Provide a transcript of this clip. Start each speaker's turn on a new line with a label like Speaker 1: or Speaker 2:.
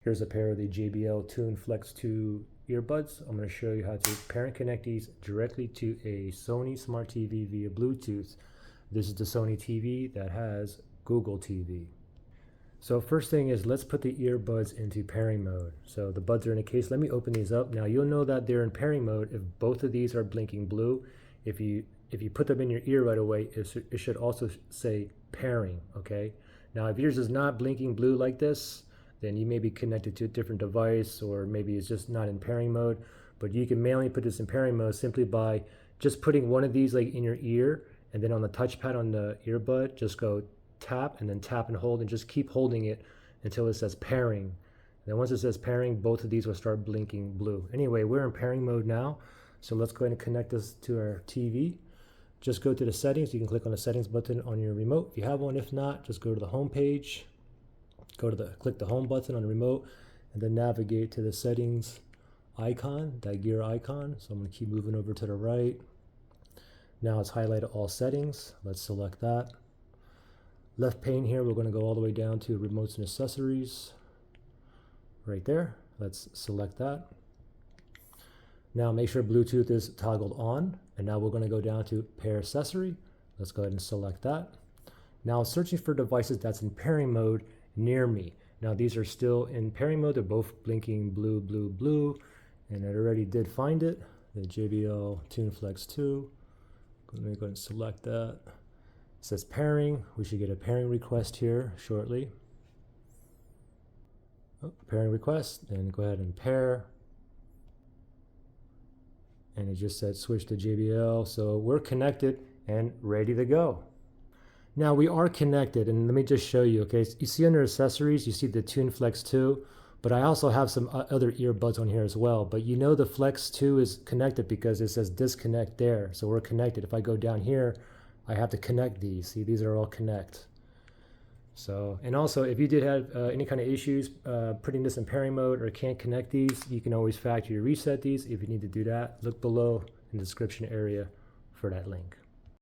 Speaker 1: Here's a pair of the JBL Tune Flex 2 earbuds. I'm going to show you how to pair and connect these directly to a Sony Smart TV via Bluetooth. This is the Sony TV that has Google TV. So first thing is, let's put the earbuds into pairing mode. So the buds are in a case. Let me open these up. Now you'll know that they're in pairing mode if both of these are blinking blue. If you put them in your ear right away, it should also say pairing, okay? Now if yours is not blinking blue like this, then you may be connected to a different device, or maybe it's just not in pairing mode. But you can manually put this in pairing mode simply by just putting one of these like in your ear, and then on the touchpad on the earbud, just go tap and then tap and hold, and just keep holding it until it says pairing. And then once it says pairing, both of these will start blinking blue. Anyway, we're in pairing mode now, so let's go ahead and connect this to our TV. Just go to the settings. You can click on the settings button on your remote if you have one. If not, just go to the home page. Click the home button on the remote, and then navigate to the settings icon, that gear icon. So I'm going to keep moving over to the right. Now it's highlighted all settings. Let's select that. Left pane here, we're going to go all the way down to remotes and accessories. Right there. Let's select that. Now make sure Bluetooth is toggled on, and now we're going to go down to pair accessory. Let's go ahead and select that. Now searching for devices that's in pairing mode near me. Now these are still in pairing mode. They're both blinking blue, blue, blue, and I already did find it, the JBL Tune Flex 2. Let me go ahead and select that. It says pairing. We should get a pairing request here shortly. Oh, pairing request, then go ahead and pair. And it just said switch to JBL. So we're connected and ready to go. Now we are connected, and let me just show you, okay? You see under accessories, you see the Tune Flex 2, but I also have some other earbuds on here as well. But you know the Flex 2 is connected because it says disconnect there. So we're connected. If I go down here, I have to connect these. See, these are all connect. So, and also if you did have any kind of issues putting this in pairing mode or can't connect these, you can always factory reset these. If you need to do that, look below in the description area for that link.